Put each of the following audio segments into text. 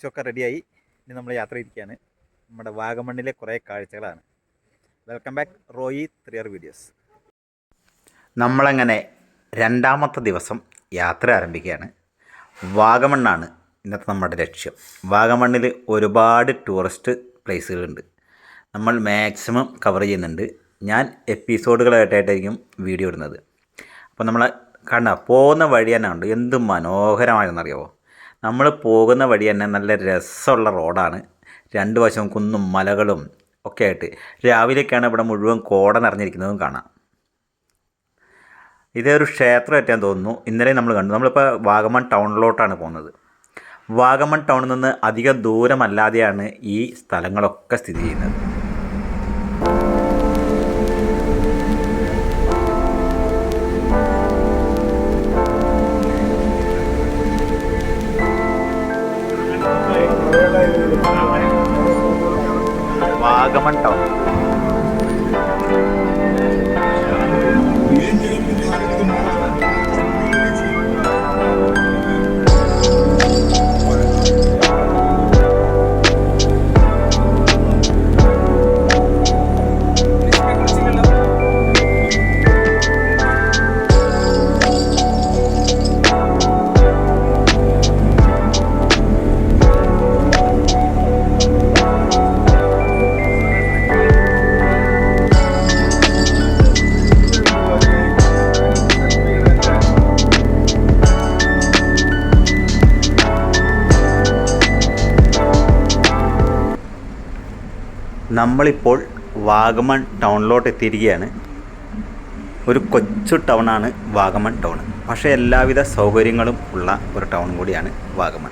ലഞ്ചൊക്കെ റെഡിയായി. ഇനി നമ്മൾ യാത്ര ഇരിക്കുകയാണ്. നമ്മുടെ വാഗമണ്ണിലെ കുറേ കാഴ്ചകളാണ്. Welcome back Roy 3R videos. നമ്മളങ്ങനെ രണ്ടാമത്തെ ദിവസം യാത്ര ആരംഭിക്കുകയാണ്. വാഗമണ്ണാണ് ഇന്നത്തെ നമ്മുടെ ലക്ഷ്യം. വാഗമണ്ണിൽ ഒരുപാട് ടൂറിസ്റ്റ് പ്ലേസുകളുണ്ട്. നമ്മൾ മാക്സിമം കവർ ചെയ്യുന്നുണ്ട്. ഞാൻ എപ്പിസോഡുകളായിട്ടായിരിക്കും വീഡിയോ ഇടുന്നത്. അപ്പോൾ നമ്മൾ പോകുന്ന വഴി തന്നെ ഉണ്ട്, എന്ത് മനോഹരമാണെന്നറിയാമോ. നമ്മൾ പോകുന്ന വഴി തന്നെ നല്ല രസമുള്ള റോഡാണ്. രണ്ട് വശവും കുന്നും മലകളും ഒക്കെ ആയിട്ട്. രാവിലെയൊക്കെയാണ് ഇവിടെ മുഴുവൻ കോട നിറഞ്ഞിരിക്കുന്നതും കാണാം. ഇതൊരു ക്ഷേത്രമായിട്ടാൻ തോന്നുന്നു. ഇന്നലെ നമ്മൾ കണ്ടു. നമ്മളിപ്പോൾ വാഗമൺ ടൗണിലോട്ടാണ് പോകുന്നത്. വാഗമൺ ടൗണിൽ നിന്ന് അധികം ദൂരമല്ലാതെയാണ് ഈ സ്ഥലങ്ങളൊക്കെ സ്ഥിതി ചെയ്യുന്നത്. വാഗമൺ ടൗൺ നമ്മളിപ്പോൾ വാഗമൺ ടൗണിലോട്ട് എത്തിയിരിക്കുകയാണ്. ഒരു കൊച്ചു ടൗണാണ് വാഗമൺ ടൗൺ. പക്ഷേ എല്ലാവിധ സൗകര്യങ്ങളും ഉള്ള ഒരു ടൗൺ കൂടിയാണ് വാഗമൺ.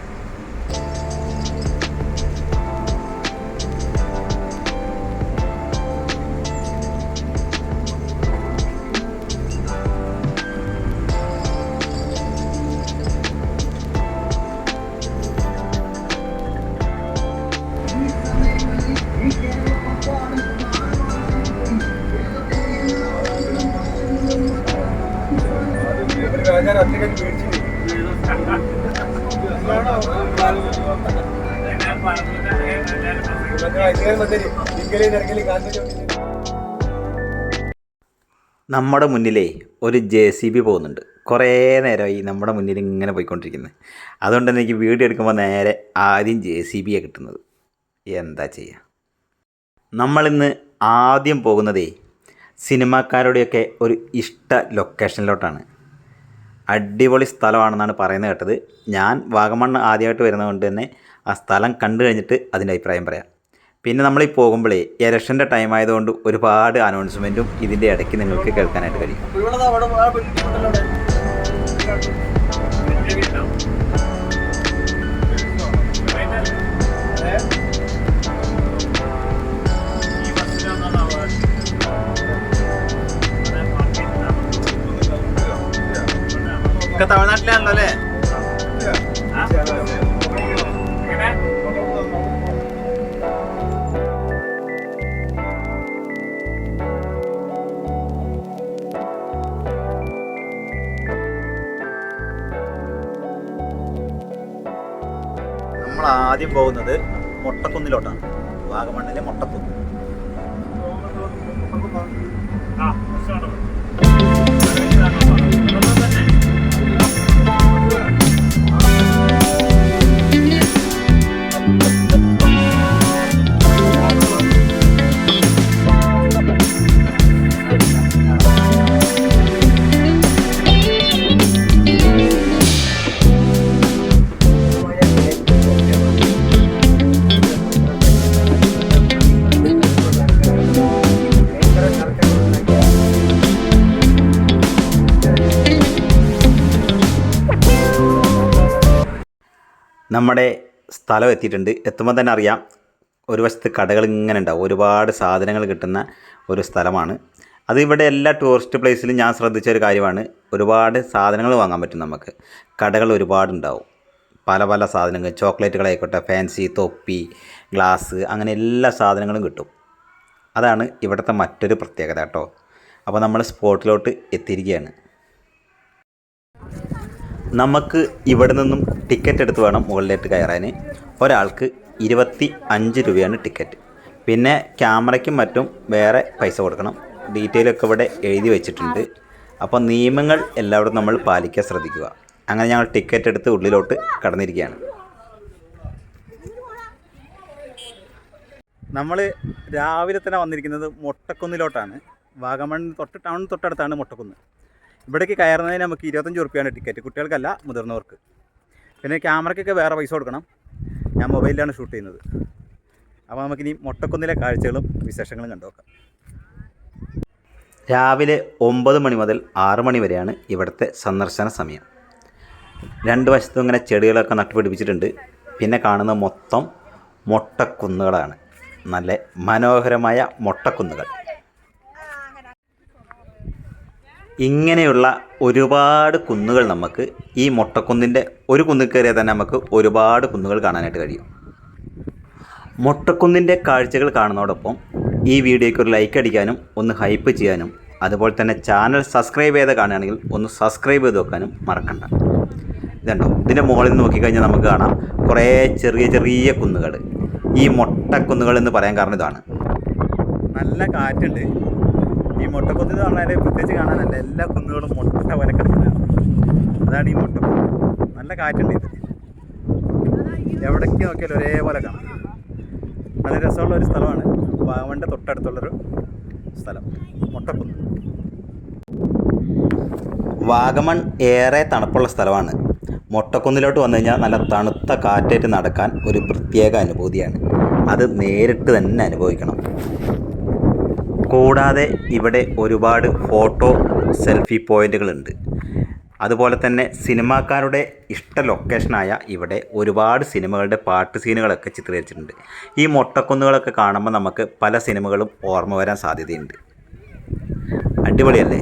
നമ്മുടെ മുന്നിലേ ഒരു JCB പോകുന്നുണ്ട്. കുറേ നേരമായി നമ്മുടെ മുന്നിൽ ഇങ്ങനെ പോയിക്കൊണ്ടിരിക്കുന്നത്. അതുകൊണ്ട് തന്നെ എനിക്ക് വീഡിയോ എടുക്കുമ്പോൾ നേരെ ആദ്യം JCBയാണ് കിട്ടുന്നത്. എന്താ ചെയ്യുക. നമ്മളിന്ന് ആദ്യം പോകുന്നതേ സിനിമാക്കാരുടെയൊക്കെ ഒരു ഇഷ്ട ലൊക്കേഷനിലോട്ടാണ്. അടിപൊളി സ്ഥലമാണെന്നാണ് പറയുന്നത് കേട്ടത്. ഞാൻ വാഗമൺ ആദ്യമായിട്ട് വരുന്നതുകൊണ്ട് തന്നെ ആ സ്ഥലം കണ്ടു കഴിഞ്ഞിട്ട് അതിൻ്റെ അഭിപ്രായം പറയാം. പിന്നെ നമ്മളീ പോകുമ്പോഴേ ഇലക്ഷൻ്റെ ടൈം ആയതുകൊണ്ട് ഒരുപാട് അനൗൺസ്മെൻറ്റും ഇതിൻ്റെ ഇടയ്ക്ക് നിങ്ങൾക്ക് കേൾക്കാനായിട്ട് കഴിയും. തമിഴ്നാട്ടിലാണല്ലോ അല്ലേ? നമ്മൾ ആദ്യം പോകുന്നത് മൊട്ടക്കുന്നിലോട്ടാണ്. വാഗമണ്ണിലെ മൊട്ടക്കുന്ന്. നമ്മുടെ സ്ഥലം എത്തിയിട്ടുണ്ട്. എത്തുമ്പോൾ തന്നെ അറിയാം, ഒരു വശത്ത് കടകൾ ഇങ്ങനെ ഉണ്ടാവും. ഒരുപാട് സാധനങ്ങൾ കിട്ടുന്ന ഒരു സ്ഥലമാണ് അത്. ഇവിടെ എല്ലാ ടൂറിസ്റ്റ് പ്ലേസിലും ഞാൻ ശ്രദ്ധിച്ച ഒരു കാര്യമാണ്, ഒരുപാട് സാധനങ്ങൾ വാങ്ങാൻ പറ്റും നമുക്ക്. കടകൾ ഒരുപാടുണ്ടാവും. പല പല സാധനങ്ങൾ, ചോക്ലേറ്റുകളായിക്കോട്ടെ, ഫാൻസി, തൊപ്പി, ഗ്ലാസ്, അങ്ങനെ എല്ലാ സാധനങ്ങളും കിട്ടും. അതാണ് ഇവിടുത്തെ മറ്റൊരു പ്രത്യേകത കേട്ടോ. അപ്പോൾ നമ്മൾ സ്പോട്ടിലോട്ട് എത്തിയിരിക്കുകയാണ്. നമുക്ക് ഇവിടെ നിന്നും ടിക്കറ്റ് എടുത്ത് വേണം മുകളിലേക്ക് കയറാൻ. ഒരാൾക്ക് 25 രൂപയാണ് ടിക്കറ്റ്. പിന്നെ ക്യാമറയ്ക്കും മറ്റും വേറെ പൈസ കൊടുക്കണം. ഡീറ്റെയിലൊക്കെ ഇവിടെ എഴുതി വെച്ചിട്ടുണ്ട്. അപ്പോൾ നിയമങ്ങൾ എല്ലാവരും നമ്മൾ പാലിക്കാൻ ശ്രദ്ധിക്കുക. അങ്ങനെ ഞങ്ങൾ ടിക്കറ്റ് എടുത്ത് ഉള്ളിലോട്ട് കടന്നിരിക്കുകയാണ്. നമ്മൾ രാവിലെ തന്നെ വന്നിരിക്കുന്നത് മൊട്ടക്കുന്നിലോട്ടാണ്. വാഗമൺ ടൗൺ തൊട്ടടുത്താണ് മൊട്ടക്കുന്ന്. ഇവിടേക്ക് കയറുന്നതിന് നമുക്ക് 25 റുപ്യാണ് ടിക്കറ്റ്, കുട്ടികൾക്കല്ല മുതിർന്നവർക്ക്. പിന്നെ ക്യാമറയ്ക്കൊക്കെ വേറെ പൈസ കൊടുക്കണം. ഞാൻ മൊബൈലിലാണ് ഷൂട്ട് ചെയ്യുന്നത്. അപ്പോൾ നമുക്കിനി മൊട്ടക്കുന്നിലെ കാഴ്ചകളും വിശേഷങ്ങളും കണ്ടുനോക്കാം. രാവിലെ 9 മണി മുതൽ 6 മണി വരെയാണ് ഇവിടുത്തെ സന്ദർശന സമയം. രണ്ട് വശത്തും ഇങ്ങനെ ചെടികളൊക്കെ നട്ടുപിടിപ്പിച്ചിട്ടുണ്ട്. പിന്നെ കാണുന്ന മൊത്തം മൊട്ടക്കുന്നുകളാണ്, നല്ല മനോഹരമായ മൊട്ടക്കുന്നുകൾ. ഇങ്ങനെയുള്ള ഒരുപാട് കുന്നുകൾ നമുക്ക് ഈ മൊട്ടക്കുന്നിൻ്റെ ഒരു കുന്നിൽ കയറിയാൽ തന്നെ നമുക്ക് ഒരുപാട് കുന്നുകൾ കാണാനായിട്ട് കഴിയും. മൊട്ടക്കുന്നിൻ്റെ കാഴ്ചകൾ കാണുന്നതോടൊപ്പം ഈ വീഡിയോയ്ക്ക് ഒരു ലൈക്ക് അടിക്കാനും ഒന്ന് ഹൈപ്പ് ചെയ്യാനും അതുപോലെ തന്നെ ചാനൽ സബ്സ്ക്രൈബ് ചെയ്ത് കാണുകയാണെങ്കിൽ ഒന്ന് സബ്സ്ക്രൈബ് ചെയ്ത് വെക്കാനും മറക്കണ്ട. ഇതുണ്ടോ, ഇതിൻ്റെ മുകളിൽ നിന്ന് നോക്കിക്കഴിഞ്ഞാൽ നമുക്ക് കാണാം കുറേ ചെറിയ ചെറിയ കുന്നുകൾ. ഈ മൊട്ടക്കുന്നുകൾ എന്ന് പറയാൻ കാരണം ഇതാണ്. നല്ല കാറ്റുണ്ട്. ഈ മൊട്ടക്കുന്ന് എന്ന് പറഞ്ഞാൽ പ്രത്യേകിച്ച് കാണാനല്ല, എല്ലാ കുന്നുകളും മൊട്ട പോലെ കിടക്കുന്നതാണ്. അതാണ് ഈ മൊട്ടക്കുന്ന്. നല്ല കാറ്റുണ്ട്. ഇത് എവിടേക്ക് നോക്കിയാലും ഒരേപോലെ കാണാം. നല്ല രസമുള്ള ഒരു സ്ഥലമാണ്. വാഗമണിൻ്റെ തൊട്ടടുത്തുള്ളൊരു സ്ഥലം മൊട്ടക്കുന്ന്. വാഗമൺ ഏറെ തണുപ്പുള്ള സ്ഥലമാണ്. മൊട്ടക്കുന്നിലോട്ട് വന്നു കഴിഞ്ഞാൽ നല്ല തണുത്ത കാറ്റേറ്റ് നടക്കാൻ ഒരു പ്രത്യേക അനുഭൂതിയാണ്. അത് നേരിട്ട് തന്നെ അനുഭവിക്കണം. കൂടാതെ ഇവിടെ ഒരുപാട് ഫോട്ടോ സെൽഫി പോയിൻ്റുകളുണ്ട്. അതുപോലെ തന്നെ സിനിമാക്കാരുടെ ഇഷ്ട ലൊക്കേഷനായ ഇവിടെ ഒരുപാട് സിനിമകളുടെ പാട്ട് സീനുകളൊക്കെ ചിത്രീകരിച്ചിട്ടുണ്ട്. ഈ മൊട്ടക്കുന്നുകളൊക്കെ കാണുമ്പോൾ നമുക്ക് പല സിനിമകളും ഓർമ്മ വരാൻ സാധ്യതയുണ്ട്. അടിപൊളിയല്ലേ?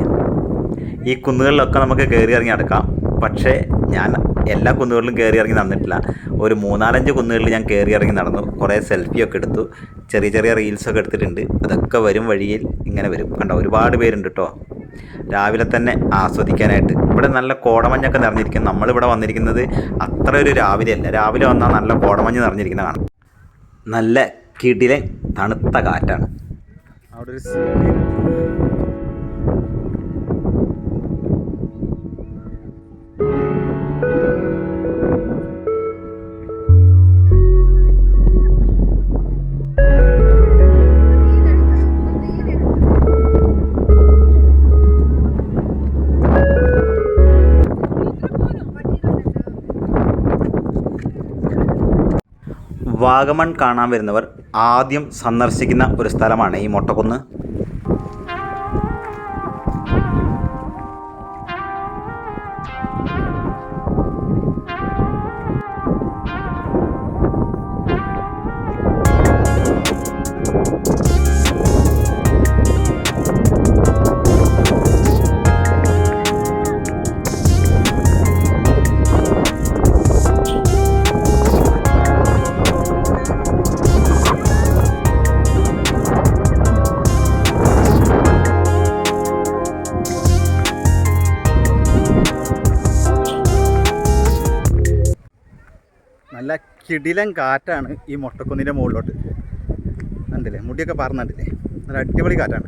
ഈ കുന്നുകളിലൊക്കെ നമുക്ക് കയറി ഇറങ്ങി നടക്കാം. പക്ഷേ ഞാൻ എല്ലാ കുന്നുകളിലും കയറി ഇറങ്ങി നടന്നിട്ടില്ല. ഒരു 3-4 കുന്നുകളിൽ ഞാൻ കയറി ഇറങ്ങി നടന്നു. കുറേ സെൽഫിയൊക്കെ എടുത്തു, ചെറിയ ചെറിയ റീൽസൊക്കെ എടുത്തിട്ടുണ്ട്. അതൊക്കെ വരും വഴിയിൽ ഇങ്ങനെ വരും. കണ്ടോ, ഒരുപാട് പേരുണ്ട് കേട്ടോ. രാവിലെ തന്നെ ആസ്വദിക്കാനായിട്ട് ഇവിടെ നല്ല കോടമഞ്ഞൊക്കെ നിറഞ്ഞിരിക്കും. നമ്മളിവിടെ വന്നിരിക്കുന്നത് അത്ര ഒരു രാവിലെയല്ല. രാവിലെ വന്നാൽ നല്ല കോടമഞ്ഞ് നിറഞ്ഞിരിക്കുന്ന കാണാം. നല്ല കിടിലൻ തണുത്ത കാറ്റാണ്. അവിടെ ഒരു വാഗമൺ കാണാൻ വരുന്നവർ ആദ്യം സന്ദർശിക്കുന്ന ഒരു സ്ഥലമാണ് ഈ മൊട്ടക്കുന്ന്. നല്ല കിടിലൻ കാറ്റാണ് ഈ മൊട്ടക്കുന്നിൻ്റെ മുകളിലോട്ട്. കണ്ടില്ലേ, മുടിയൊക്കെ പറന്നുണ്ടില്ലേ? നല്ല അടിപൊളി കാറ്റാണ്.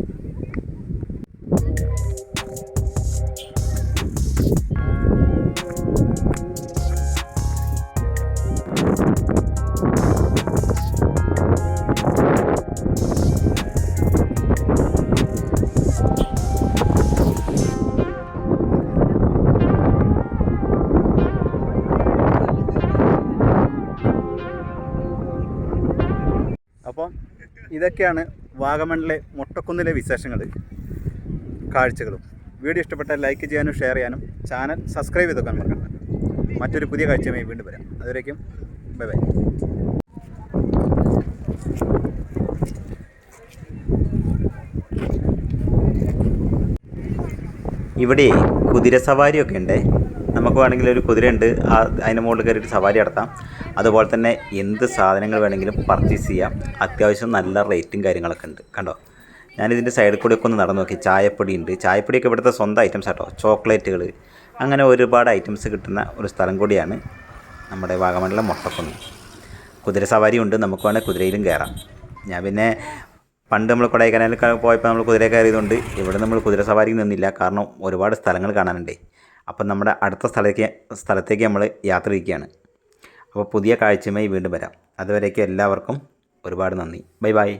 അപ്പം ഇതൊക്കെയാണ് വാഗമണിലെ മൊട്ടക്കുന്നിലെ വിശേഷങ്ങൾ, കാഴ്ചകളും. വീഡിയോ ഇഷ്ടപ്പെട്ടാൽ ലൈക്ക് ചെയ്യാനും ഷെയർ ചെയ്യാനും ചാനൽ സബ്സ്ക്രൈബ് ചെയ്തൊക്കെ മറക്കണ്ട. മറ്റൊരു പുതിയ കാഴ്ചയുമായി വീണ്ടും വരാം. അതുവരേക്കും ബൈ ബൈ. ഇവിടെ കുതിരസവാരിയൊക്കെ ഉണ്ട്. നമുക്ക് വേണമെങ്കിൽ ഒരു കുതിരയുണ്ട്, അതിൻ്റെ മുകളിൽ കയറിയിട്ട് സവാരി നടത്താം. അതുപോലെ തന്നെ എന്ത് സാധനങ്ങൾ വേണമെങ്കിലും പർച്ചേസ് ചെയ്യാം. അത്യാവശ്യം നല്ല റേറ്റും കാര്യങ്ങളൊക്കെ ഉണ്ട്. കണ്ടോ, ഞാനിതിൻ്റെ സൈഡിൽ കൂടെയൊക്കെ ഒന്ന് നടന്നു നോക്കി. ചായപ്പൊടി ഉണ്ട്. ചായപ്പൊടിയൊക്കെ ഇവിടുത്തെ സ്വന്തം ഐറ്റംസ് ആട്ടോ. ചോക്ലേറ്റുകൾ, അങ്ങനെ ഒരുപാട് ഐറ്റംസ് കിട്ടുന്ന ഒരു സ്ഥലം കൂടിയാണ് നമ്മുടെ വാഗമണിലെ മൊട്ടക്കുന്ന്. കുതിര സവാരി ഉണ്ട്, നമുക്ക് വേണമെങ്കിൽ കുതിരയിലും കയറാം. ഞാൻ പിന്നെ പണ്ട് നമ്മൾ കൊടൈക്കനാലിൽ പോയപ്പോൾ നമ്മൾ കുതിര കയറിയതുകൊണ്ട് ഇവിടെ നമ്മൾ കുതിര സവാരിക്ക് നിന്നില്ല, കാരണം ഒരുപാട് സ്ഥലങ്ങൾ കാണാനുണ്ട്. അപ്പം നമ്മുടെ അടുത്ത സ്ഥലത്തേക്ക് നമ്മൾ യാത്ര തിരിക്കുകയാണ്. അപ്പോൾ പുതിയ കാഴ്ചയുമായി വീണ്ടും വരാം. അതുവരേക്കും എല്ലാവർക്കും ഒരുപാട് നന്ദി. Bye bye.